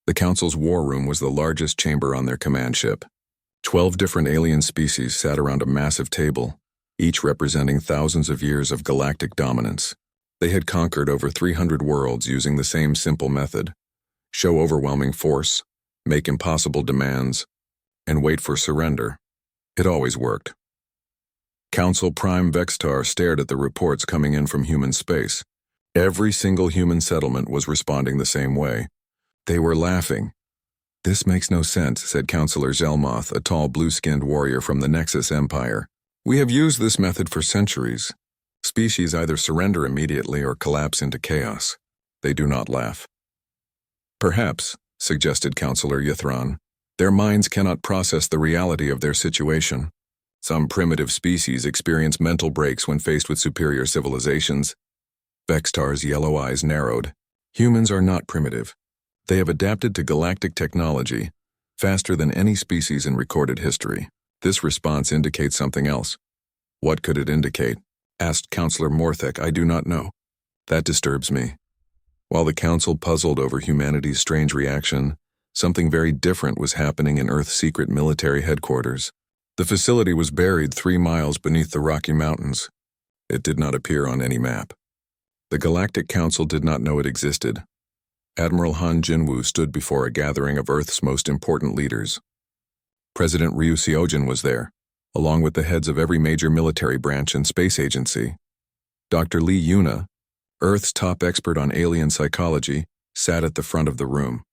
The Council's war room was the largest chamber on their command ship. 12 different alien species sat around a massive table, each representing thousands of years of galactic dominance. They had conquered over 300 worlds using the same simple method: show overwhelming force, make impossible demands, and wait for surrender. It always worked. Council Prime Vextar stared at the reports coming in from human space. Every single human settlement was responding the same way. They were laughing. "This makes no sense," said Counselor Zelmoth, a tall blue-skinned warrior from the Nexus Empire. "We have used this method for centuries. Species either surrender immediately or collapse into chaos. They do not laugh." "Perhaps," suggested Counselor Ythron, "their minds cannot process the reality of their situation. Some primitive species experience mental breaks when faced with superior civilizations." Vextar's yellow eyes narrowed. "Humans are not primitive. They have adapted to galactic technology faster than any species in recorded history." This response indicates something else. "What could it indicate?" asked Counselor Morthek. "I do not know." "That disturbs me." While the Council puzzled over humanity's strange reaction, something very different was happening in Earth's secret military headquarters. The facility was buried 3 miles beneath the Rocky Mountains. It did not appear on any map. The Galactic Council did not know it existed. Admiral Han Jinwoo stood before a gathering of Earth's most important leaders. President Ryu Seojin was there, along with the heads of every major military branch and space agency. Dr. Lee Yuna, Earth's top expert on alien psychology, sat at the front of the room.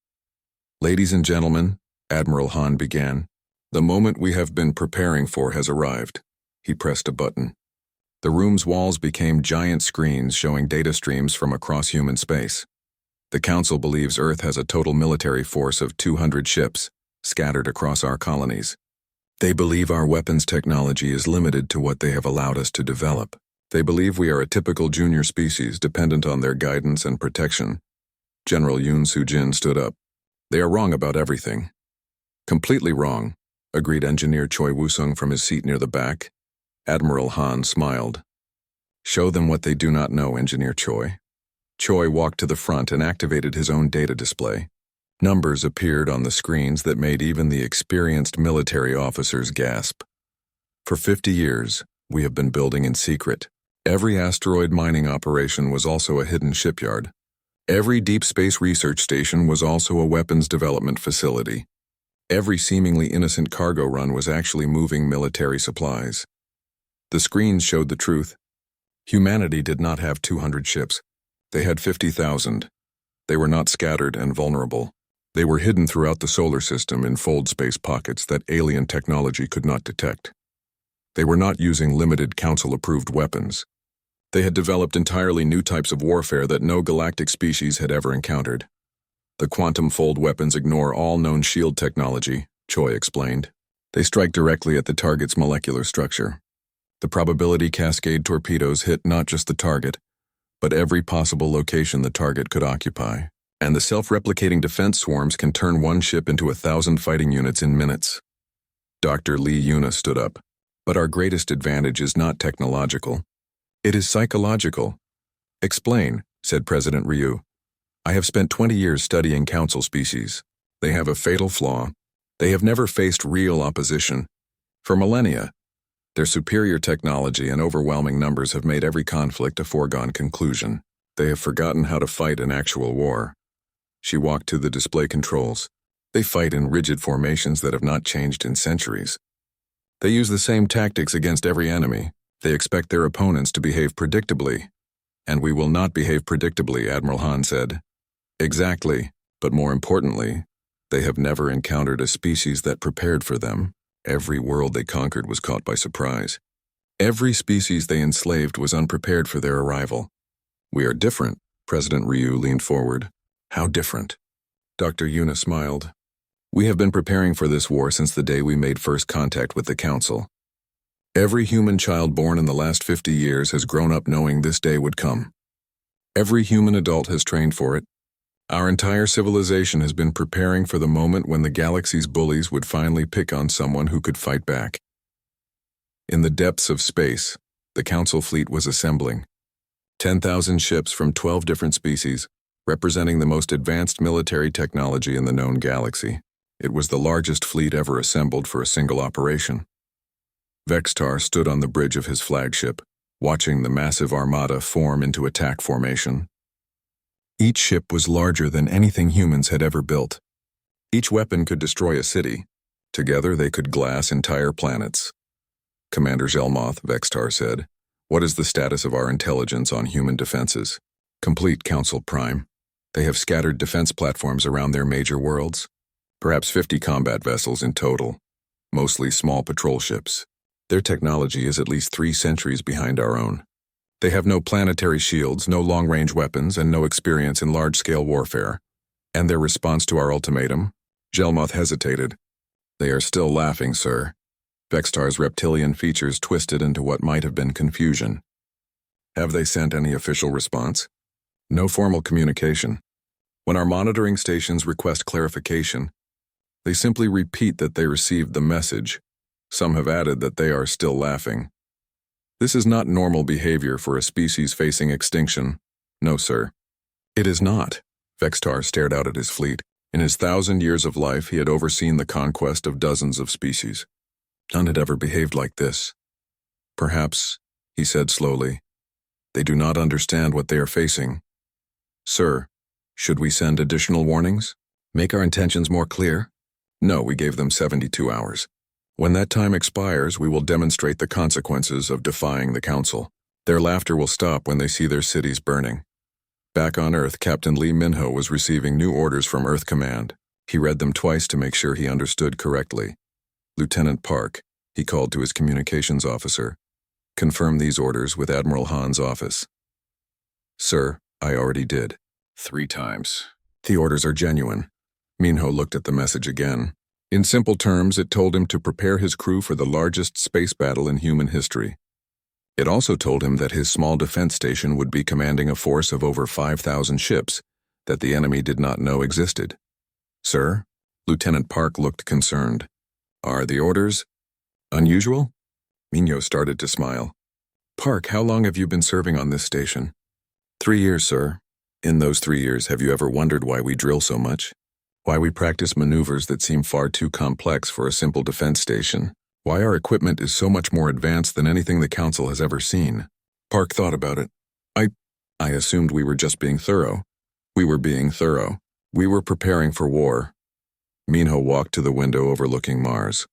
"Ladies and gentlemen," Admiral Han began, "the moment we have been preparing for has arrived." He pressed a button. The room's walls became giant screens showing data streams from across human space. The Council believes Earth has a total military force of 200 ships, scattered across our colonies. They believe our weapons technology is limited to what they have allowed us to develop. They believe we are a typical junior species dependent on their guidance and protection. General Yoon Soo-jin stood up. "They are wrong about everything." "Completely wrong," agreed Engineer Choi Woo-sung from his seat near the back. Admiral Han smiled. "Show them what they do not know, Engineer Choi." Choi walked to the front and activated his own data display. Numbers appeared on the screens that made even the experienced military officers gasp. "For 50 years, we have been building in secret. Every asteroid mining operation was also a hidden shipyard. Every deep space research station was also a weapons development facility. Every seemingly innocent cargo run was actually moving military supplies." The screens showed the truth. Humanity did not have 200 ships. They had 50,000. They were not scattered and vulnerable. They were hidden throughout the solar system in fold space pockets that alien technology could not detect. They were not using limited Council-approved weapons. They had developed entirely new types of warfare that no galactic species had ever encountered. "The quantum fold weapons ignore all known shield technology," Choi explained. "They strike directly at the target's molecular structure. The probability cascade torpedoes hit not just the target, but every possible location the target could occupy. And the self-replicating defense swarms can turn one ship into 1,000 fighting units in minutes." Dr. Lee Yuna stood up. "But our greatest advantage is not technological. It is psychological." "Explain," said President Ryu. "I have spent 20 years studying Council species. They have a fatal flaw. They have never faced real opposition. For millennia, their superior technology and overwhelming numbers have made every conflict a foregone conclusion. They have forgotten how to fight an actual war." She walked to the display controls. "They fight in rigid formations that have not changed in centuries. They use the same tactics against every enemy. They expect their opponents to behave predictably." "And we will not behave predictably," Admiral Han said. "Exactly, but more importantly, they have never encountered a species that prepared for them. Every world they conquered was caught by surprise. Every species they enslaved was unprepared for their arrival." "We are different." President Ryu leaned forward. "How different?" Dr. Yuna smiled. "We have been preparing for this war since the day we made first contact with the Council. Every human child born in the last 50 years has grown up knowing this day would come. Every human adult has trained for it. Our entire civilization has been preparing for the moment when the galaxy's bullies would finally pick on someone who could fight back." In the depths of space, the Council fleet was assembling. 10,000 ships from 12 different species, representing the most advanced military technology in the known galaxy. It was the largest fleet ever assembled for a single operation. Vextar stood on the bridge of his flagship, watching the massive armada form into attack formation. Each ship was larger than anything humans had ever built. Each weapon could destroy a city. Together they could glass entire planets. Commander Zelmoth, Vextar said, "What is the status of our intelligence on human defenses?" "Complete, Council Prime. They have scattered defense platforms around their major worlds. Perhaps 50 combat vessels in total, mostly small patrol ships. Their technology is at least 3 centuries behind our own. They have no planetary shields, no long-range weapons, and no experience in large-scale warfare. And their response to our ultimatum?" Zelmoth hesitated. "They are still laughing, sir." Vextar's reptilian features twisted into what might have been confusion. "Have they sent any official response?" "No formal communication. When our monitoring stations request clarification, they simply repeat that they received the message. Some have added that they are still laughing. This is not normal behavior for a species facing extinction. No, sir." "It is not." Vextar stared out at his fleet. In his 1,000 years of life, he had overseen the conquest of dozens of species. None had ever behaved like this. "Perhaps," he said slowly, "they do not understand what they are facing. Sir, should we send additional warnings? Make our intentions more clear?" "No, we gave them 72 hours. When that time expires, we will demonstrate the consequences of defying the Council. Their laughter will stop when they see their cities burning." Back on Earth, Captain Lee Minho was receiving new orders from Earth Command. He read them twice to make sure he understood correctly. "Lieutenant Park," he called to his communications officer, "confirm these orders with Admiral Han's office." "Sir, I already did. 3 times. The orders are genuine." Minho looked at the message again. In simple terms, it told him to prepare his crew for the largest space battle in human history. It also told him that his small defense station would be commanding a force of over 5,000 ships that the enemy did not know existed. "Sir?" Lieutenant Park looked concerned. "Are the orders unusual?" Minho started to smile. "Park, how long have you been serving on this station?" 3 years, sir. In those 3 years, have you ever wondered why we drill so much? Why we practice maneuvers that seem far too complex for a simple defense station? Why our equipment is so much more advanced than anything the Council has ever seen?" Park thought about it. I assumed we were just being thorough." "We were being thorough. We were preparing for war." Minho walked to the window overlooking Mars.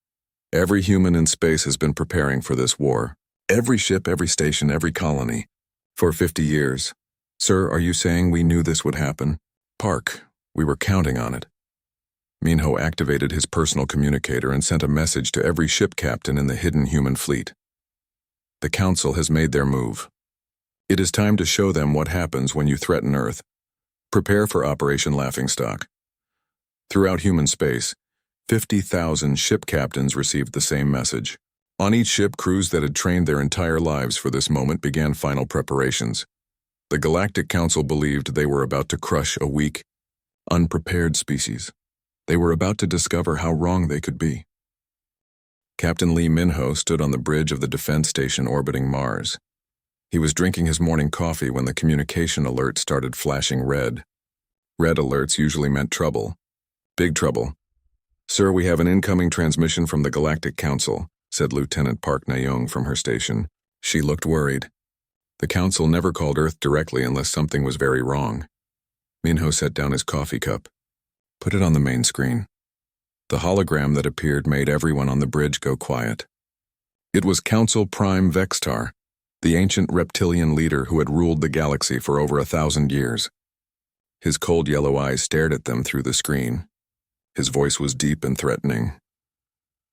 "Every human in space has been preparing for this war. Every ship, every station, every colony. For 50 years. Sir, are you saying we knew this would happen?" "Park, we were counting on it." Minho activated his personal communicator and sent a message to every ship captain in the hidden human fleet. "The Council has made their move. It is time to show them what happens when you threaten Earth. Prepare for Operation Laughingstock." Throughout human space, 50,000 ship captains received the same message. On each ship, crews that had trained their entire lives for this moment began final preparations. The Galactic Council believed they were about to crush a weak, unprepared species. They were about to discover how wrong they could be. Captain Lee Minho stood on the bridge of the defense station orbiting Mars. He was drinking his morning coffee when the communication alert started flashing red. Red alerts usually meant trouble. Big trouble. "Sir, we have an incoming transmission from the Galactic Council," said Lieutenant Park Nayong from her station. She looked worried. The Council never called Earth directly unless something was very wrong. Minho set down his coffee cup. "Put it on the main screen." The hologram that appeared made everyone on the bridge go quiet. It was Council Prime Vextar, the ancient reptilian leader who had ruled the galaxy for over 1,000 years. His cold yellow eyes stared at them through the screen. His voice was deep and threatening.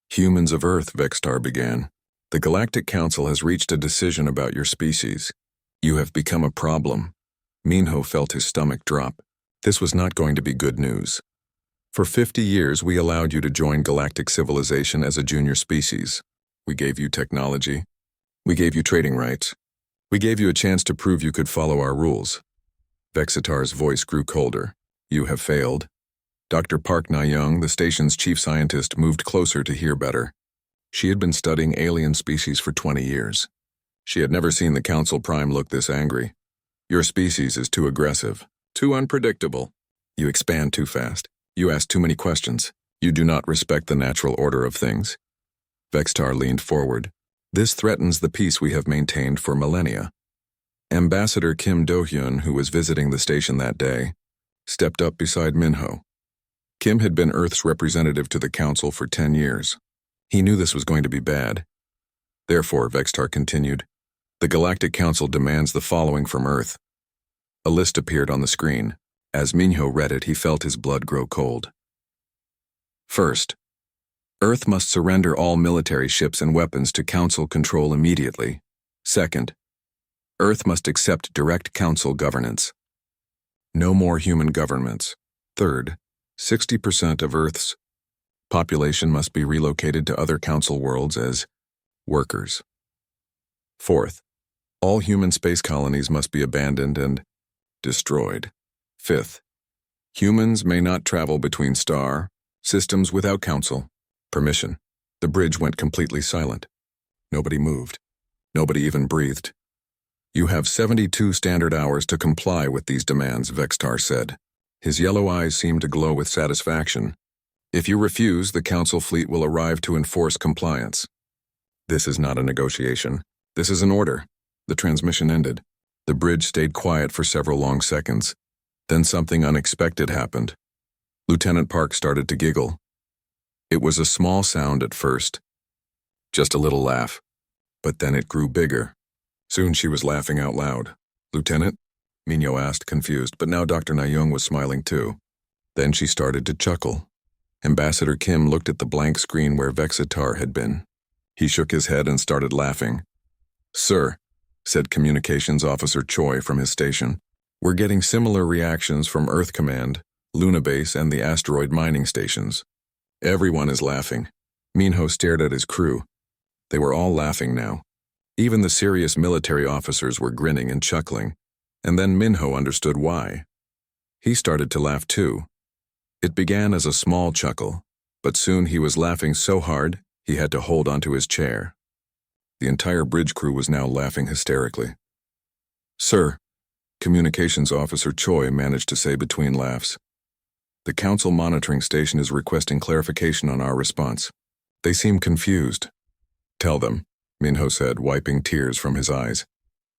"Humans of Earth," Vextar began, "the Galactic Council has reached a decision about your species. You have become a problem." Minho felt his stomach drop. This was not going to be good news. "For 50 years, we allowed you to join galactic civilization as a junior species. We gave you technology. We gave you trading rights. We gave you a chance to prove you could follow our rules." Vexitar's voice grew colder. "You have failed." Dr. Park Na-young, the station's chief scientist, moved closer to hear better. She had been studying alien species for 20 years. She had never seen the Council Prime look this angry. "Your species is too aggressive, Too unpredictable. You expand too fast. You ask too many questions. You do not respect the natural order of things. Vextar leaned forward. This threatens the peace we have maintained for millennia. Ambassador Kim Do-hyun, who was visiting the station that day, stepped up beside Minho. Kim had been Earth's representative to the Council for 10 years. He knew this was going to be bad. Therefore, Vextar continued, the Galactic Council demands the following from Earth. A list appeared on the screen. As Minho read it, he felt his blood grow cold. First, Earth must surrender all military ships and weapons to Council control immediately. Second, Earth must accept direct Council governance. No more human governments. Third, 60% of Earth's population must be relocated to other Council worlds as workers. Fourth, all human space colonies must be abandoned and destroyed. Fifth, humans may not travel between star systems without Council permission. The bridge went completely silent. Nobody moved. Nobody even breathed. You have 72 standard hours to comply with these demands, Vextar said. His yellow eyes seemed to glow with satisfaction. If you refuse, the Council fleet will arrive to enforce compliance. This is not a negotiation. This is an order. The transmission ended. The bridge stayed quiet for several long seconds. Then something unexpected happened. Lieutenant Park started to giggle. It was a small sound at first. Just a little laugh. But then it grew bigger. Soon she was laughing out loud. Lieutenant? Minho asked, confused, but now Dr. Nayoung was smiling too. Then she started to chuckle. Ambassador Kim looked at the blank screen where Vexatar had been. He shook his head and started laughing. Sir, said Communications Officer Choi from his station, we're getting similar reactions from Earth Command, Luna Base, and the asteroid mining stations. Everyone is laughing. Minho stared at his crew. They were all laughing now. Even the serious military officers were grinning and chuckling, and then Minho understood why. He started to laugh too. It began as a small chuckle, but soon he was laughing so hard he had to hold onto his chair. The entire bridge crew was now laughing hysterically. Sir, Communications Officer Choi managed to say between laughs. The Council monitoring station is requesting clarification on our response. They seem confused. Tell them, Minho said, wiping tears from his eyes.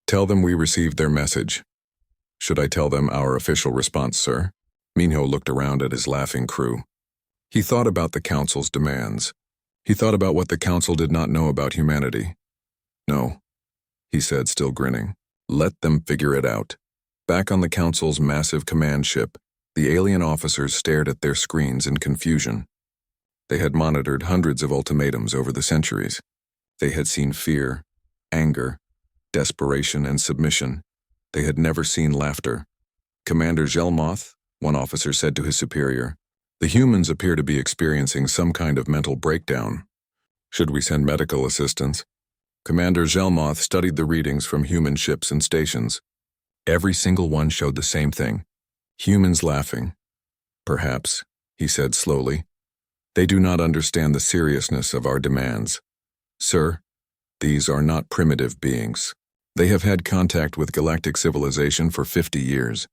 Tell them we received their message. Should I tell them our official response, sir? Minho looked around at his laughing crew. He thought about the Council's demands. He thought about what the Council did not know about humanity. No, he said, still grinning. Let them figure it out. Back on the Council's massive command ship, the alien officers stared at their screens in confusion. They had monitored hundreds of ultimatums over the centuries. They had seen fear, anger, desperation, and submission. They had never seen laughter. Commander Gelmoth, one officer said to his superior, the humans appear to be experiencing some kind of mental breakdown. Should we send medical assistance? Commander Gelmoth studied the readings from human ships and stations. Every single one showed the same thing. Humans laughing. Perhaps, he said slowly. They do not understand the seriousness of our demands. Sir, these are not primitive beings. They have had contact with galactic civilization for 50 years.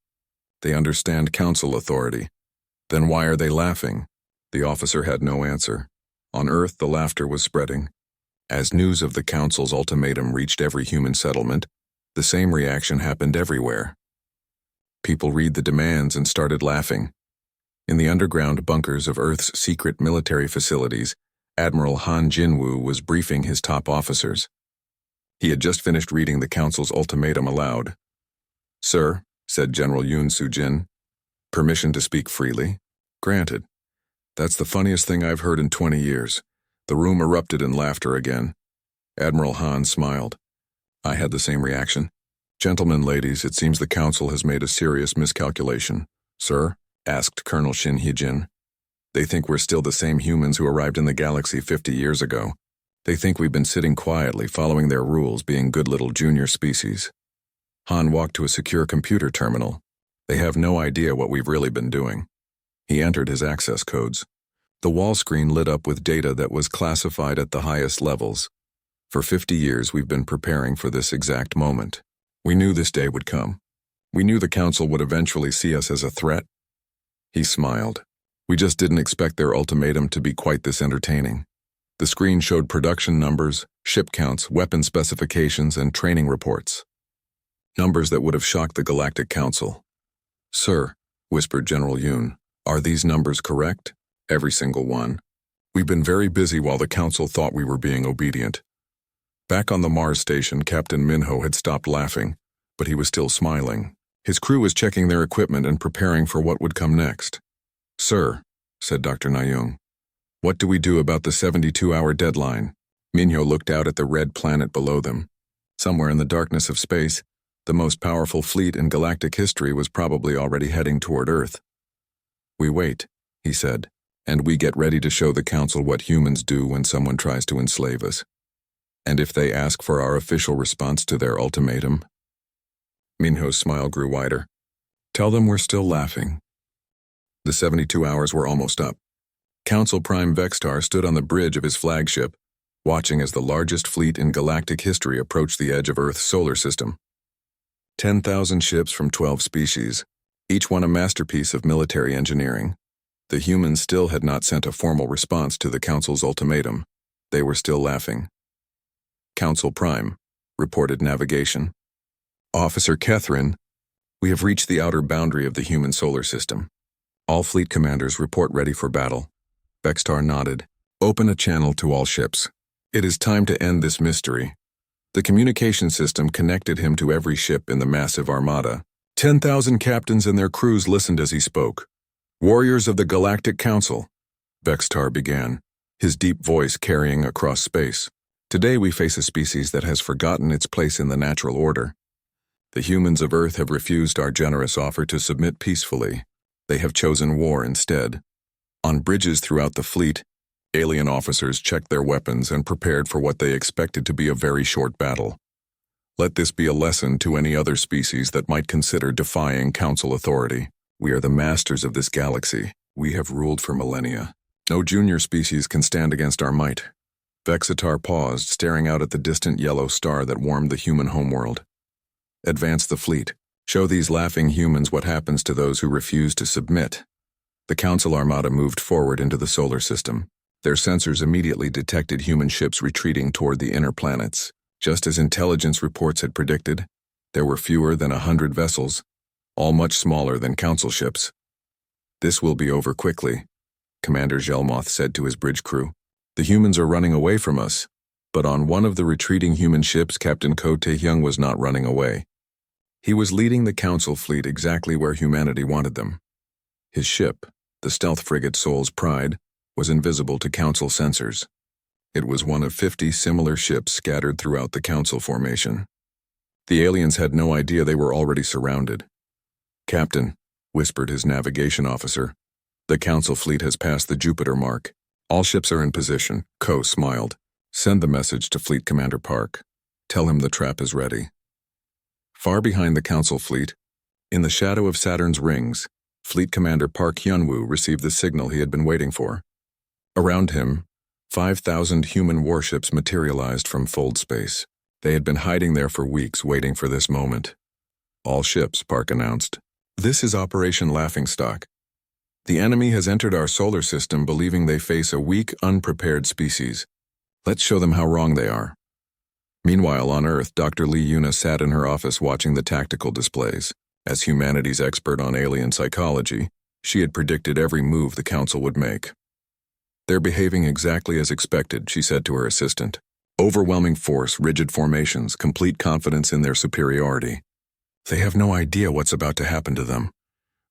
They understand Council authority. Then why are they laughing? The officer had no answer. On Earth, the laughter was spreading. As news of the Council's ultimatum reached every human settlement, the same reaction happened everywhere. People read the demands and started laughing. In the underground bunkers of Earth's secret military facilities, Admiral Han Jinwoo was briefing his top officers. He had just finished reading the Council's ultimatum aloud. Sir, said General Yoon Soo-jin, permission to speak freely? Granted. That's the funniest thing I've heard in 20 years. The room erupted in laughter again. Admiral Han smiled. I had the same reaction. Gentlemen, ladies, it seems the Council has made a serious miscalculation. Sir? Asked Colonel Shin Hee-jin. They think we're still the same humans who arrived in the galaxy 50 years ago. They think we've been sitting quietly, following their rules, being good little junior species. Han walked to a secure computer terminal. They have no idea what we've really been doing. He entered his access codes. The wall screen lit up with data that was classified at the highest levels. For 50 years we've been preparing for this exact moment. We knew this day would come. We knew the Council would eventually see us as a threat. He smiled. We just didn't expect their ultimatum to be quite this entertaining. The screen showed production numbers, ship counts, weapon specifications, and training reports. Numbers that would have shocked the Galactic Council. "Sir," whispered General Yoon, "are these numbers correct?" "Every single one. We've been very busy while the Council thought we were being obedient." Back on the Mars station, Captain Minho had stopped laughing, but he was still smiling. His crew was checking their equipment and preparing for what would come next. "Sir," said Dr. Nayung, "what do we do about the 72-hour deadline?" Minho looked out at the red planet below them. Somewhere in the darkness of space, the most powerful fleet in galactic history was probably already heading toward Earth. "We wait," he said, "and we get ready to show the Council what humans do when someone tries to enslave us. And if they ask for our official response to their ultimatum?" Minho's smile grew wider. "Tell them we're still laughing." The 72 hours were almost up. Council Prime Vextar stood on the bridge of his flagship, watching as the largest fleet in galactic history approached the edge of Earth's solar system. 10,000 ships from 12 species, each one a masterpiece of military engineering. The humans still had not sent a formal response to the Council's ultimatum. They were still laughing. "Council Prime," reported navigation. "Officer Catherine, we have reached the outer boundary of the human solar system. All fleet commanders report ready for battle." Vextar nodded. "Open a channel to all ships. It is time to end this mystery." The communication system connected him to every ship in the massive armada. 10,000 captains and their crews listened as he spoke. "Warriors of the Galactic Council," Vextar began, his deep voice carrying across space. "Today we face a species that has forgotten its place in the natural order. The humans of Earth have refused our generous offer to submit peacefully. They have chosen war instead. On bridges throughout the fleet, alien officers checked their weapons and prepared for what they expected to be a very short battle. Let this be a lesson to any other species that might consider defying Council authority. We are the masters of this galaxy. We have ruled for millennia. No junior species can stand against our might." Vexitar paused, staring out at the distant yellow star that warmed the human homeworld. "Advance the fleet. Show these laughing humans what happens to those who refuse to submit." The Council Armada moved forward into the solar system. Their sensors immediately detected human ships retreating toward the inner planets. Just as intelligence reports had predicted, there were fewer than 100 vessels, all much smaller than Council ships. "This will be over quickly," Commander Gelmoth said to his bridge crew. "The humans are running away from us." But on one of the retreating human ships, Captain Ko Taehyung was not running away. He was leading the Council fleet exactly where humanity wanted them. His ship, the stealth frigate Soul's Pride, was invisible to Council sensors. It was one of 50 similar ships scattered throughout the Council formation. The aliens had no idea they were already surrounded. "Captain," whispered his navigation officer, "the Council fleet has passed the Jupiter mark. All ships are in position." Ko smiled. "Send the message to Fleet Commander Park. Tell him the trap is ready." Far behind the Council fleet, in the shadow of Saturn's rings, Fleet Commander Park Hyunwoo received the signal he had been waiting for. Around him, 5,000 human warships materialized from fold space. They had been hiding there for weeks, waiting for this moment. "All ships," Park announced. "This is Operation Laughingstock. The enemy has entered our solar system believing they face a weak, unprepared species. Let's show them how wrong they are." Meanwhile, on Earth, Dr. Lee Yuna sat in her office watching the tactical displays. As humanity's expert on alien psychology, she had predicted every move the Council would make. "They're behaving exactly as expected," she said to her assistant. "Overwhelming force, rigid formations, complete confidence in their superiority. They have no idea what's about to happen to them."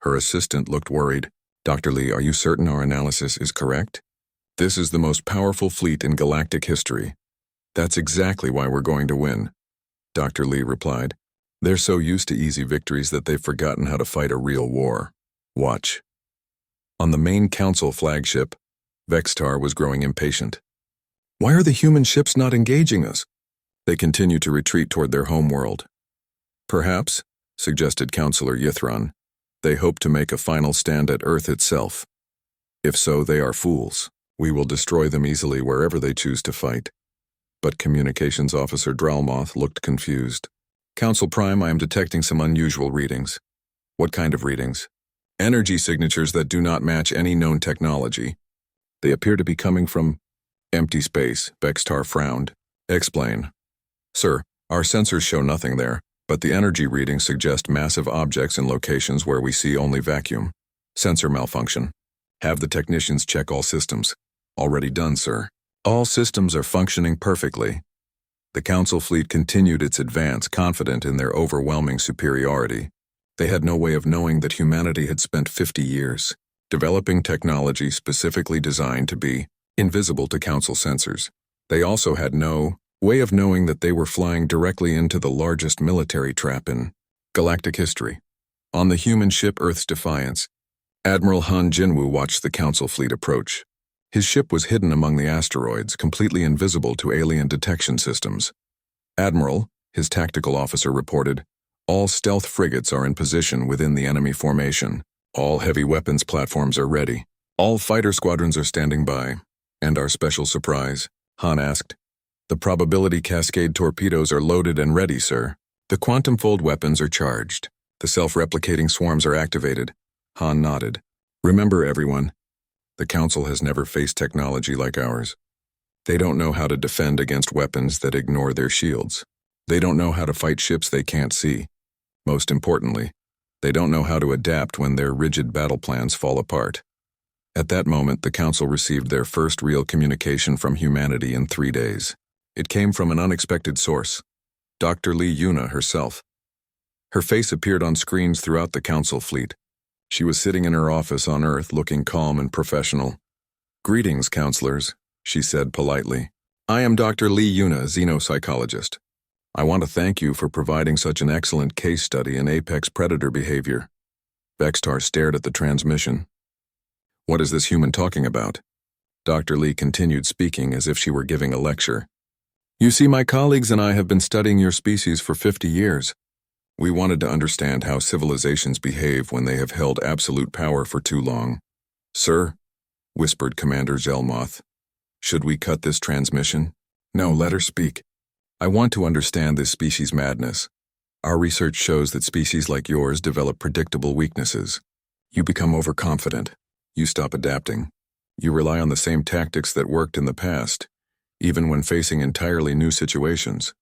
Her assistant looked worried. "Dr. Lee, are you certain our analysis is correct? This is the most powerful fleet in galactic history. That's exactly why we're going to win." Dr. Lee replied. "They're so used to easy victories that they've forgotten how to fight a real war. Watch." On the main Council flagship, Vextar was growing impatient. "Why are the human ships not engaging us?" They continue to retreat toward their homeworld. "Perhaps," suggested Counselor Yithron, "they hope to make a final stand at Earth itself. If so, they are fools. We will destroy them easily wherever they choose to fight." But Communications Officer Dralmoth looked confused. Council Prime, I am detecting some unusual readings. What kind of readings? Energy signatures that do not match any known technology. They appear to be coming from empty space. Vextar frowned. Explain. Sir, our sensors show nothing there, but the energy readings suggest massive objects in locations where we see only vacuum. Sensor malfunction. Have the technicians check all systems. Already done, sir. All systems are functioning perfectly. The Council fleet continued its advance, confident in their overwhelming superiority. They had no way of knowing that humanity had spent 50 years developing technology specifically designed to be invisible to Council sensors. They also had no way of knowing that they were flying directly into the largest military trap in galactic history. On the human ship Earth's Defiance, Admiral Han Jinwoo watched the Council fleet approach. His ship was hidden among the asteroids, completely invisible to alien detection systems. Admiral, his tactical officer reported, all stealth frigates are in position within the enemy formation. All heavy weapons platforms are ready. All fighter squadrons are standing by. And our special surprise? Han asked. The probability cascade torpedoes are loaded and ready, sir. The quantum fold weapons are charged. The self-replicating swarms are activated. Han nodded. Remember, everyone, the Council has never faced technology like ours. They don't know how to defend against weapons that ignore their shields. They don't know how to fight ships they can't see. Most importantly, they don't know how to adapt when their rigid battle plans fall apart. At that moment, the Council received their first real communication from humanity in 3 days. It came from an unexpected source, Dr. Lee Yuna herself. Her face appeared on screens throughout the Council fleet. She was sitting in her office on Earth, looking calm and professional. Greetings, counselors, she said politely. I am Dr. Lee Yuna, xenopsychologist. I want to thank you for providing such an excellent case study in apex predator behavior. Vextar stared at the transmission. What is this human talking about? Dr. Lee continued speaking as if she were giving a lecture. You see, my colleagues and I have been studying your species for 50 years. We wanted to understand how civilizations behave when they have held absolute power for too long. Sir, whispered Commander Zelmoth, should we cut this transmission? No, let her speak. I want to understand this species' madness. Our research shows that species like yours develop predictable weaknesses. You become overconfident. You stop adapting. You rely on the same tactics that worked in the past, even when facing entirely new situations.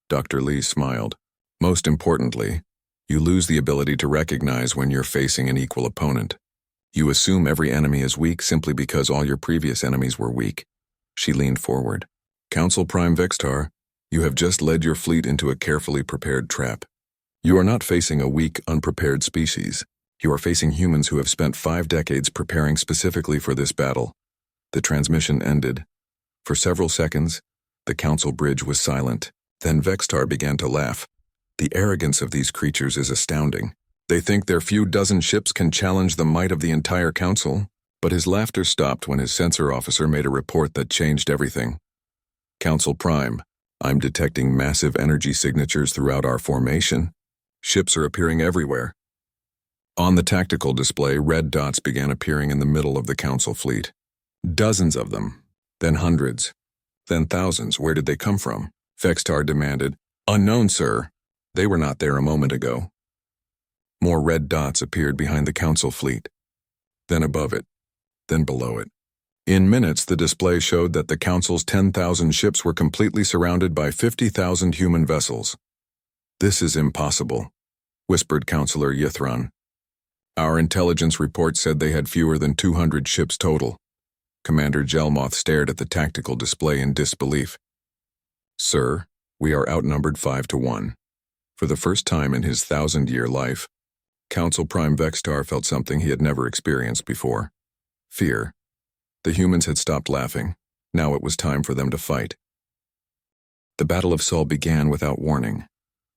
Dr. Lee smiled. Most importantly, you lose the ability to recognize when you're facing an equal opponent. You assume every enemy is weak simply because all your previous enemies were weak. She leaned forward. Council Prime Vextar, you have just led your fleet into a carefully prepared trap. You are not facing a weak, unprepared species. You are facing humans who have spent 5 decades preparing specifically for this battle. The transmission ended. For several seconds, the Council bridge was silent. Then Vextar began to laugh. The arrogance of these creatures is astounding. They think their few dozen ships can challenge the might of the entire Council, but his laughter stopped when his sensor officer made a report that changed everything. Council Prime, I'm detecting massive energy signatures throughout our formation. Ships are appearing everywhere. On the tactical display, red dots began appearing in the middle of the Council fleet. Dozens of them, then hundreds, then thousands. Where did they come from? Vextar demanded. Unknown, sir. They were not there a moment ago. More red dots appeared behind the Council fleet, then above it, then below it. In minutes, the display showed that the Council's 10,000 ships were completely surrounded by 50,000 human vessels. This is impossible, whispered Counselor Yithron. Our intelligence report said they had fewer than 200 ships total. Commander Jelmoth stared at the tactical display in disbelief. Sir, we are outnumbered 5-1. For the first time in his 1,000-year life, Council Prime Vextar felt something he had never experienced before. Fear. The humans had stopped laughing. Now it was time for them to fight. The Battle of Sol began without warning.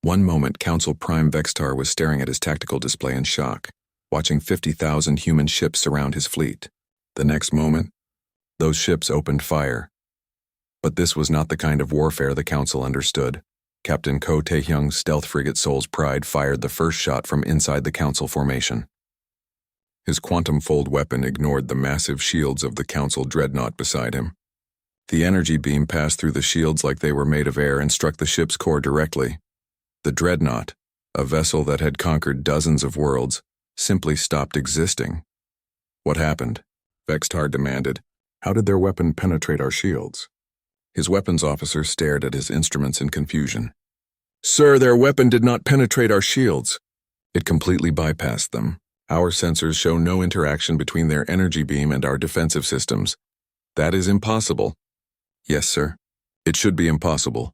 One moment, Council Prime Vextar was staring at his tactical display in shock, watching 50,000 human ships surround his fleet. The next moment, those ships opened fire. But this was not the kind of warfare the Council understood. Captain Ko Taehyung's stealth frigate Soul's Pride fired the first shot from inside the Council formation. His quantum fold weapon ignored the massive shields of the Council dreadnought beside him. The energy beam passed through the shields like they were made of air and struck the ship's core directly. The dreadnought, a vessel that had conquered dozens of worlds, simply stopped existing. What happened? Vextar demanded. How did their weapon penetrate our shields? His weapons officer stared at his instruments in confusion. Sir, their weapon did not penetrate our shields. It completely bypassed them. Our sensors show no interaction between their energy beam and our defensive systems. That is impossible. Yes, sir. It should be impossible.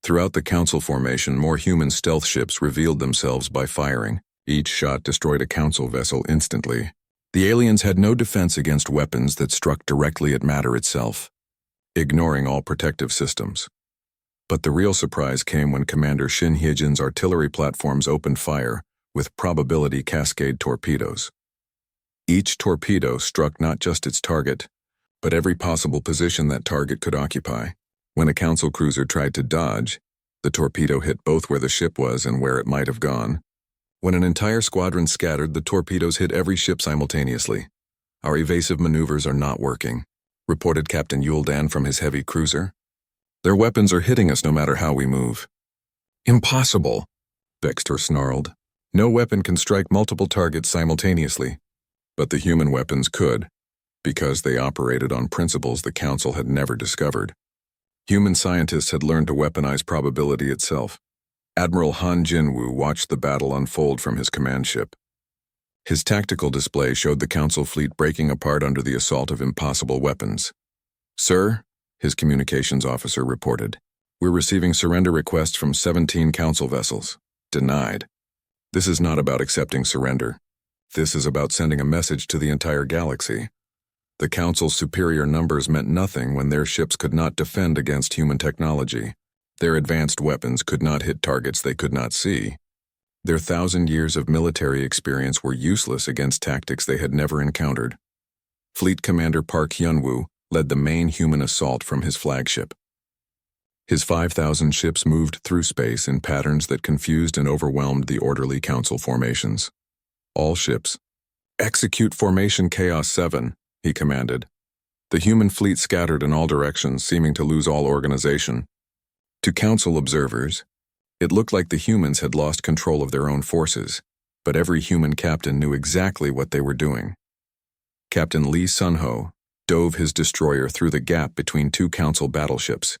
Throughout the Council formation, more human stealth ships revealed themselves by firing. Each shot destroyed a Council vessel instantly. The aliens had no defense against weapons that struck directly at matter itself, ignoring all protective systems. But the real surprise came when Commander Shin Hyejin's artillery platforms opened fire with probability cascade torpedoes. Each torpedo struck not just its target, but every possible position that target could occupy. When a Council cruiser tried to dodge, the torpedo hit both where the ship was and where it might have gone. When an entire squadron scattered, the torpedoes hit every ship simultaneously. Our evasive maneuvers are not working, reported Captain Yuldan from his heavy cruiser. Their weapons are hitting us no matter how we move. Impossible, Vextor snarled. No weapon can strike multiple targets simultaneously, but the human weapons could, because they operated on principles the Council had never discovered. Human scientists had learned to weaponize probability itself. Admiral Han Jinwoo watched the battle unfold from his command ship. His tactical display showed the Council fleet breaking apart under the assault of impossible weapons. Sir, his communications officer reported, we're receiving surrender requests from 17 Council vessels. Denied. This is not about accepting surrender. This is about sending a message to the entire galaxy. The Council's superior numbers meant nothing when their ships could not defend against human technology. Their advanced weapons could not hit targets they could not see. Their 1,000 years of military experience were useless against tactics they had never encountered. Fleet Commander Park Hyunwoo led the main human assault from his flagship. His 5,000 ships moved through space in patterns that confused and overwhelmed the orderly Council formations. All ships, execute Formation Chaos 7, he commanded. The human fleet scattered in all directions, seeming to lose all organization. To Council observers, it looked like the humans had lost control of their own forces, but every human captain knew exactly what they were doing. Captain Lee Sunho dove his destroyer through the gap between two Council battleships,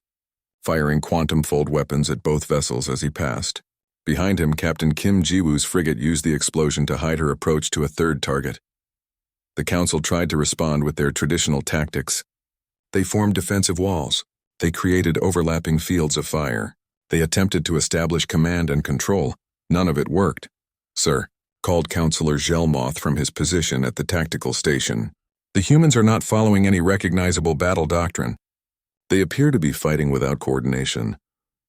firing quantum-fold weapons at both vessels as he passed. Behind him, Captain Kim Jiwoo's frigate used the explosion to hide her approach to a third target. The Council tried to respond with their traditional tactics. They formed defensive walls. They created overlapping fields of fire. They attempted to establish command and control. None of it worked. Sir, called Counselor Gelmoth from his position at the tactical station. The humans are not following any recognizable battle doctrine. They appear to be fighting without coordination,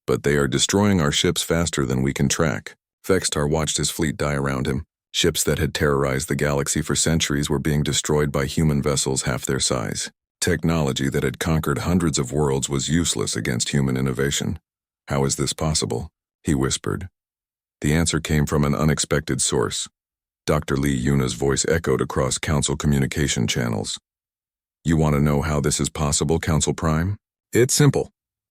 but they are destroying our ships faster than we can track. Vextar watched his fleet die around him. Ships that had terrorized the galaxy for centuries were being destroyed by human vessels half their size. Technology that had conquered hundreds of worlds was useless against human innovation. How is this possible? He whispered. The answer came from an unexpected source. Dr. Lee Yuna's voice echoed across Council communication channels. You want to know how this is possible, Council Prime? It's simple.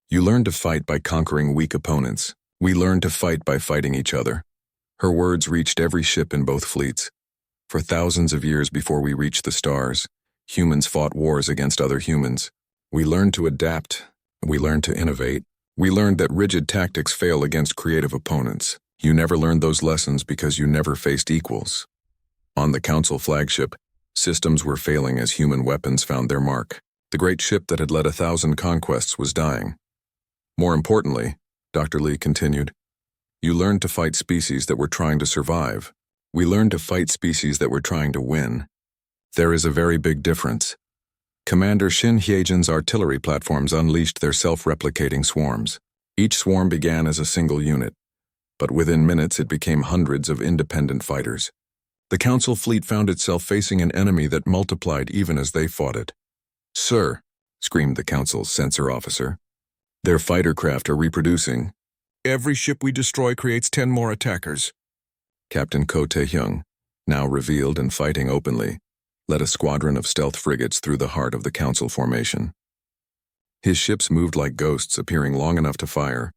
You learn to fight by conquering weak opponents. We learn to fight by fighting each other. Her words reached every ship in both fleets. For thousands of years before we reached the stars, humans fought wars against other humans. We learned to adapt. We learned to innovate. We learned that rigid tactics fail against creative opponents. You never learned those lessons because you never faced equals. On the Council flagship, systems were failing as human weapons found their mark. The great ship that had led 1,000 conquests was dying. More importantly, Dr. Lee continued, you learned to fight species that were trying to survive. We learned to fight species that were trying to win. There is a very big difference. Commander Shin Hyejin's artillery platforms unleashed their self-replicating swarms. Each swarm began as a single unit, but within minutes it became hundreds of independent fighters. The Council fleet found itself facing an enemy that multiplied even as they fought it. Sir, screamed the Council's sensor officer, their fighter craft are reproducing. Every ship we destroy creates 10 more attackers. Captain Ko Tae-hyung, now revealed and fighting openly, led a squadron of stealth frigates through the heart of the Council formation. His ships moved like ghosts, appearing long enough to fire,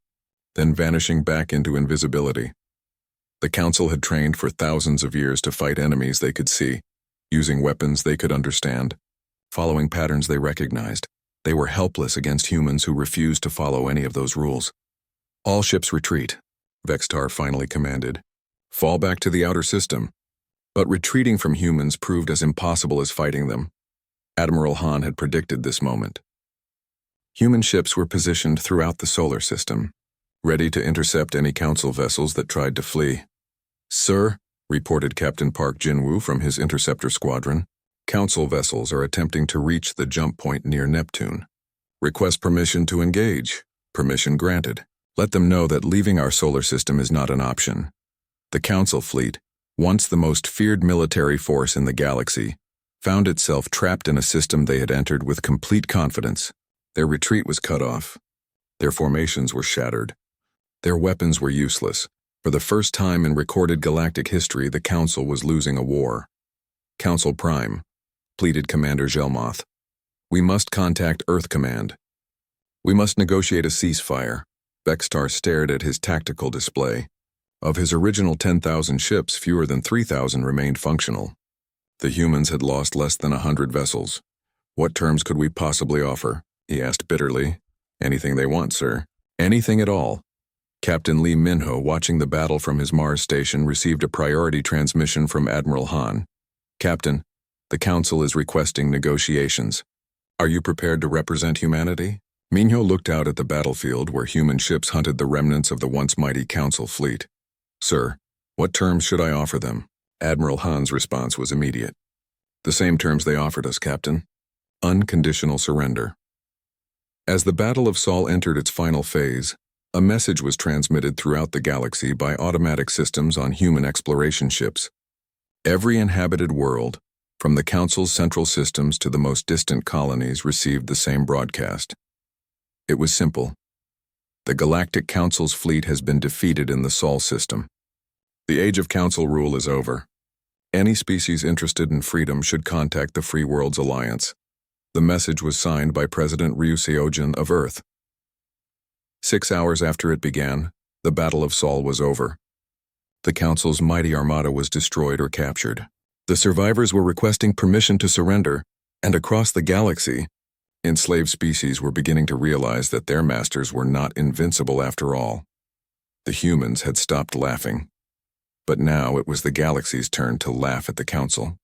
then vanishing back into invisibility. The Council had trained for thousands of years to fight enemies they could see, using weapons they could understand, following patterns they recognized. They were helpless against humans who refused to follow any of those rules. "All ships retreat," Vextar finally commanded. "Fall back to the outer system." But retreating from humans proved as impossible as fighting them. Admiral Han had predicted this moment. Human ships were positioned throughout the solar system, ready to intercept any Council vessels that tried to flee. "Sir," reported Captain Park Jinwoo from his interceptor squadron, "Council vessels are attempting to reach the jump point near Neptune. Request permission to engage." "Permission granted. Let them know that leaving our solar system is not an option." The Council fleet, once the most feared military force in the galaxy, found itself trapped in a system they had entered with complete confidence. Their retreat was cut off. Their formations were shattered. Their weapons were useless. For the first time in recorded galactic history, the Council was losing a war. "Council Prime," pleaded Commander Gelmoth, "we must contact Earth Command. We must negotiate a ceasefire." Vextar stared at his tactical display. Of his original 10,000 ships, fewer than 3,000 remained functional. The humans had lost less than 100 vessels. "What terms could we possibly offer?" he asked bitterly. "Anything they want, sir. Anything at all." Captain Lee Minho, watching the battle from his Mars station, received a priority transmission from Admiral Han. "Captain, the Council is requesting negotiations. Are you prepared to represent humanity?" Minho looked out at the battlefield where human ships hunted the remnants of the once mighty Council fleet. "Sir, what terms should I offer them?" Admiral Han's response was immediate. "The same terms they offered us, Captain. Unconditional surrender." As the Battle of Sol entered its final phase, a message was transmitted throughout the galaxy by automatic systems on human exploration ships. Every inhabited world, from the Council's central systems to the most distant colonies, received the same broadcast. It was simple. The Galactic Council's fleet has been defeated in the Sol system. The age of Council rule is over. Any species interested in freedom should contact the Free Worlds Alliance. The message was signed by President Ryu Seojin of Earth. 6 hours after it began, the Battle of Sol was over. The Council's mighty armada was destroyed or captured. The survivors were requesting permission to surrender, and across the galaxy, enslaved species were beginning to realize that their masters were not invincible after all. The humans had stopped laughing. But now it was the galaxy's turn to laugh at the Council.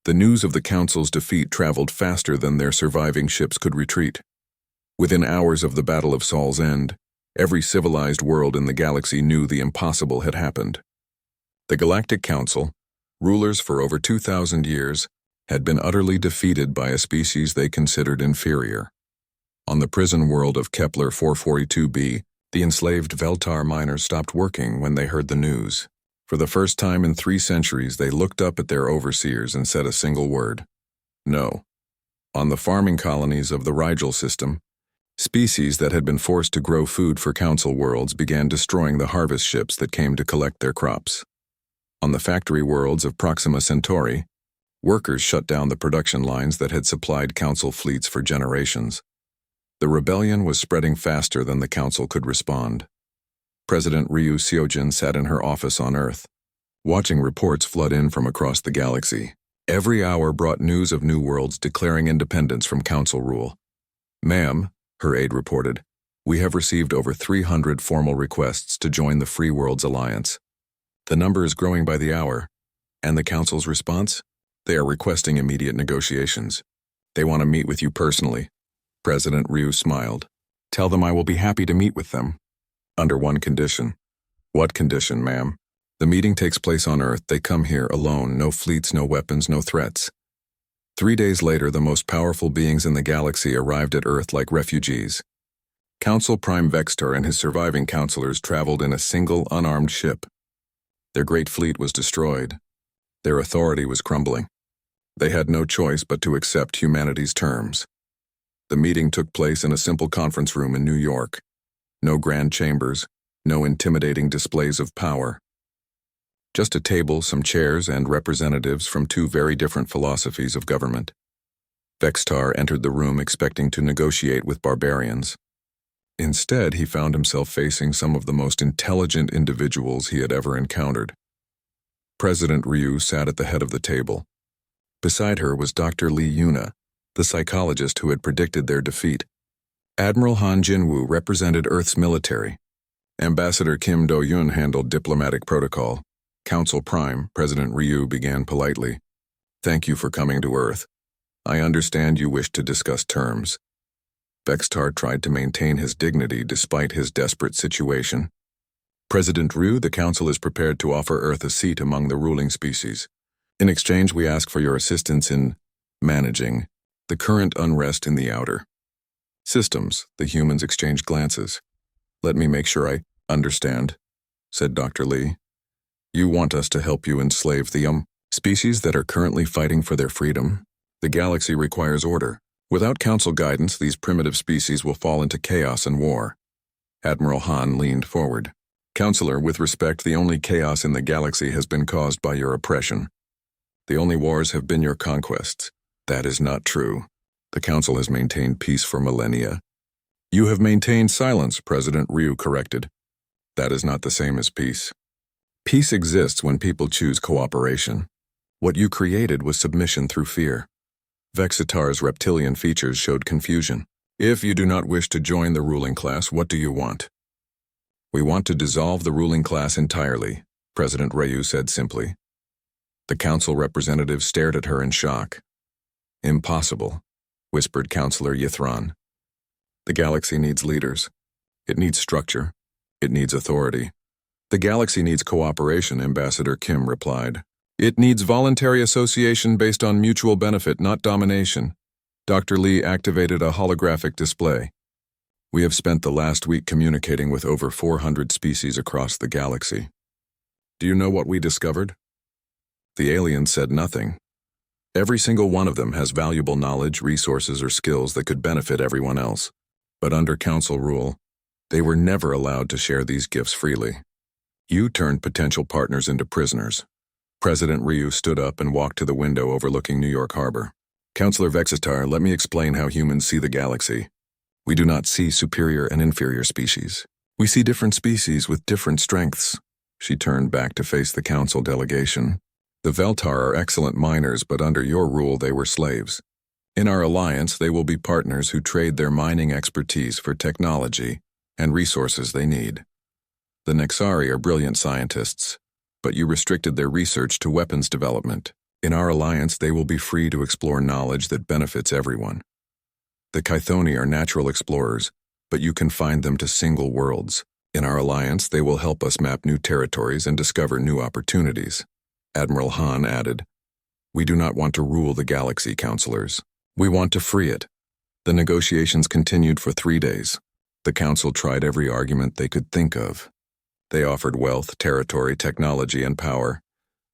The news of the Council's defeat traveled faster than their surviving ships could retreat. Within hours of the Battle of Sol's end, every civilized world in the galaxy knew the impossible had happened. The Galactic Council, rulers for over 2,000 years, had been utterly defeated by a species they considered inferior. On the prison world of Kepler 442b, the enslaved Veltar miners stopped working when they heard the news. For the first time in 3 centuries, they looked up at their overseers and said a single word: no. On the farming colonies of the Rigel system, species that had been forced to grow food for Council worlds began destroying the harvest ships that came to collect their crops. On the factory worlds of Proxima Centauri, workers shut down the production lines that had supplied Council fleets for generations. The rebellion was spreading faster than the Council could respond. President Ryu Seojin sat in her office on Earth, watching reports flood in from across the galaxy. Every hour brought news of new worlds declaring independence from Council rule. "Ma'am," her aide reported, "we have received over 300 formal requests to join the Free Worlds Alliance. The number is growing by the hour." "And the Council's response?" "They are requesting immediate negotiations. They want to meet with you personally." President Ryu smiled. "Tell them I will be happy to meet with them. Under one condition." "What condition, ma'am?" "The meeting takes place on Earth. They come here alone, no fleets, no weapons, no threats." 3 days later, the most powerful beings in the galaxy arrived at Earth like refugees. Council Prime Vextar and his surviving counselors traveled in a single, unarmed ship. Their great fleet was destroyed. Their authority was crumbling. They had no choice but to accept humanity's terms. The meeting took place in a simple conference room in New York. No grand chambers, no intimidating displays of power. Just a table, some chairs, and representatives from 2 very different philosophies of government. Vextar entered the room expecting to negotiate with barbarians. Instead, he found himself facing some of the most intelligent individuals he had ever encountered. President Ryu sat at the head of the table. Beside her was Dr. Lee Yuna, the psychologist who had predicted their defeat. Admiral Han Jinwoo represented Earth's military. Ambassador Kim Do-yoon handled diplomatic protocol. Council Prime, President Ryu began politely. "Thank you for coming to Earth. I understand you wish to discuss terms." Vextar tried to maintain his dignity despite his desperate situation. "President Ryu, the Council is prepared to offer Earth a seat among the ruling species. In exchange, we ask for your assistance in managing the current unrest in the outer systems." The humans exchanged glances. "Let me make sure I understand," said Dr. Lee. "You want us to help you enslave the species that are currently fighting for their freedom? The galaxy requires order. Without Council guidance, these primitive species will fall into chaos and war." Admiral Han leaned forward. "Counselor, with respect, the only chaos in the galaxy has been caused by your oppression. The only wars have been your conquests." "That is not true. The Council has maintained peace for millennia." "You have maintained silence," President Ryu corrected. "That is not the same as peace. Peace exists when people choose cooperation. What you created was submission through fear." Vexitar's reptilian features showed confusion. "If you do not wish to join the ruling class, what do you want?" "We want to dissolve the ruling class entirely," President Ryu said simply. The Council representative stared at her in shock. "Impossible," whispered Counselor Yithron. "The galaxy needs leaders. It needs structure. It needs authority." "The galaxy needs cooperation," Ambassador Kim replied. "It needs voluntary association based on mutual benefit, not domination." Dr. Lee activated a holographic display. "We have spent the last week communicating with over 400 species across the galaxy. Do you know what we discovered?" The aliens said nothing. Every single one of them has valuable knowledge, resources, or skills that could benefit everyone else. But under Council rule, they were never allowed to share these gifts freely. You turned potential partners into prisoners. President Ryu stood up and walked to the window overlooking New York Harbor. "Counselor Vexitar, let me explain how humans see the galaxy. We do not see superior and inferior species. We see different species with different strengths." She turned back to face the Council delegation. "The Veltar are excellent miners, but under your rule they were slaves. In our alliance, they will be partners who trade their mining expertise for technology and resources they need. The Nexari are brilliant scientists, but you restricted their research to weapons development. In our alliance, they will be free to explore knowledge that benefits everyone. The Chthoni are natural explorers, but you confine them to single worlds. In our alliance, they will help us map new territories and discover new opportunities." Admiral Han added, "We do not want to rule the galaxy, counselors. We want to free it." The negotiations continued for 3 days. The Council tried every argument they could think of. They offered wealth, territory, technology, and power.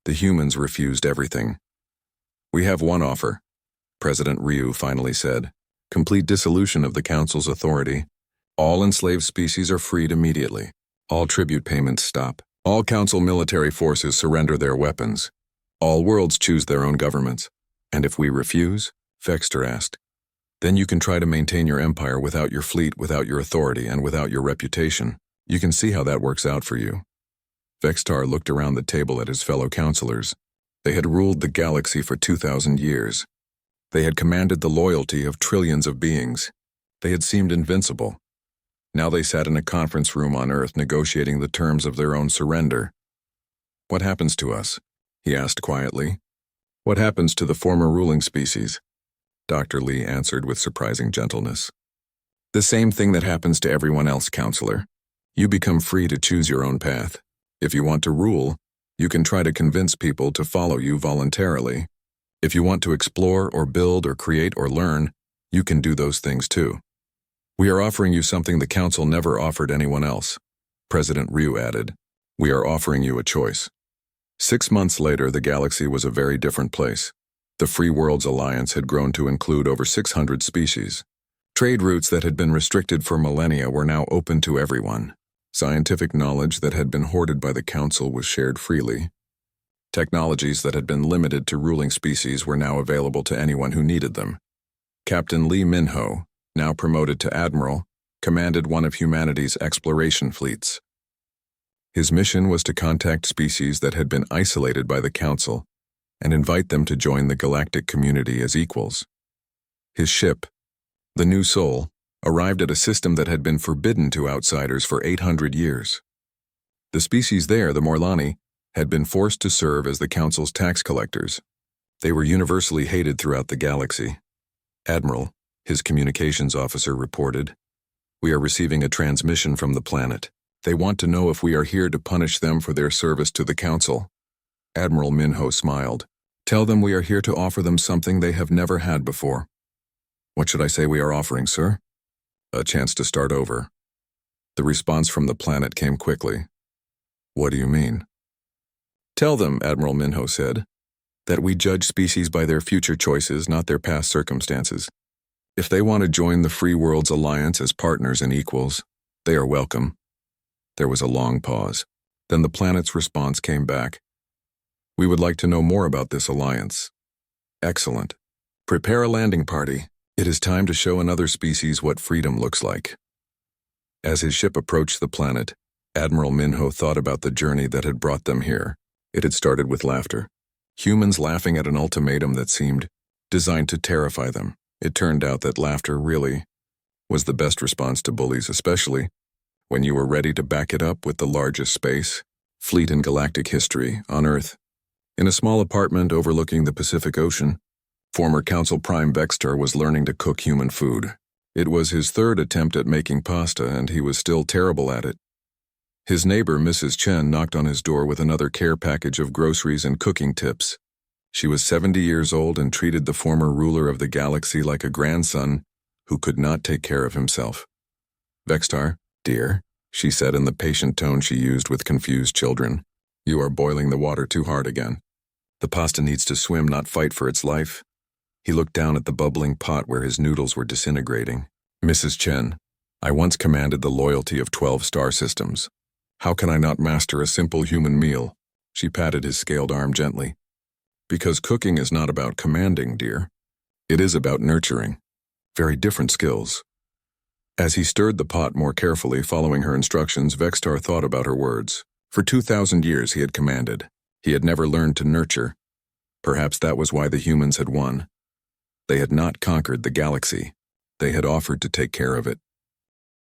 The humans refused everything. "We have one offer," President Ryu finally said. "Complete dissolution of the Council's authority. All enslaved species are freed immediately. All tribute payments stop. All Council military forces surrender their weapons. All worlds choose their own governments. And if we refuse," Vexter asked, "then you can try to maintain your empire without your fleet, without your authority, and without your reputation. You can see how that works out for you." Vextar looked around the table at his fellow counselors. They had ruled the galaxy for 2,000 years. They had commanded the loyalty of trillions of beings. They had seemed invincible. Now they sat in a conference room on Earth negotiating the terms of their own surrender. "What happens to us?" he asked quietly. "What happens to the former ruling species?" Dr. Lee answered with surprising gentleness. "The same thing that happens to everyone else, counselor. You become free to choose your own path. If you want to rule, you can try to convince people to follow you voluntarily. If you want to explore or build or create or learn, you can do those things too. We are offering you something the Council never offered anyone else," President Ryu added. "We are offering you a choice." 6 months later, the galaxy was a very different place. The Free Worlds Alliance had grown to include over 600 species. Trade routes that had been restricted for millennia were now open to everyone. Scientific knowledge that had been hoarded by the Council was shared freely. Technologies that had been limited to ruling species were now available to anyone who needed them. Captain Lee Minho, now promoted to Admiral, commanded one of humanity's exploration fleets. His mission was to contact species that had been isolated by the Council and invite them to join the galactic community as equals. His ship, the New Soul, arrived at a system that had been forbidden to outsiders for 800 years. The species there, the Morlani, had been forced to serve as the Council's tax collectors. They were universally hated throughout the galaxy. Admiral, his communications officer, reported, "We are receiving a transmission from the planet. They want to know if we are here to punish them for their service to the Council." Admiral Minho smiled. "Tell them we are here to offer them something they have never had before." "What should I say we are offering, sir?" "A chance to start over." The response from the planet came quickly. "What do you mean?" "Tell them," Admiral Minho said, "that we judge species by their future choices, not their past circumstances. If they want to join the Free Worlds Alliance as partners and equals, they are welcome." There was a long pause. Then the planet's response came back. "We would like to know more about this alliance." "Excellent. Prepare a landing party. It is time to show another species what freedom looks like." As his ship approached the planet, Admiral Minho thought about the journey that had brought them here. It had started with laughter. Humans laughing at an ultimatum that seemed designed to terrify them. It turned out that laughter really was the best response to bullies, especially when you were ready to back it up with the largest space fleet in galactic history on Earth. In a small apartment overlooking the Pacific Ocean, former Council Prime Vextar was learning to cook human food. It was his third attempt at making pasta, and he was still terrible at it. His neighbor, Mrs. Chen, knocked on his door with another care package of groceries and cooking tips. She was 70 years old and treated the former ruler of the galaxy like a grandson who could not take care of himself. "Vextar, dear," she said in the patient tone she used with confused children, "you are boiling the water too hard again. The pasta needs to swim, not fight for its life." He looked down at the bubbling pot where his noodles were disintegrating. "Mrs. Chen, I once commanded the loyalty of 12 star systems. How can I not master a simple human meal?" She patted his scaled arm gently. "Because cooking is not about commanding, dear. It is about nurturing. Very different skills." As he stirred the pot more carefully, following her instructions, Vextar thought about her words. For 2,000 years he had commanded. He had never learned to nurture. Perhaps that was why the humans had won. They had not conquered the galaxy. They had offered to take care of it.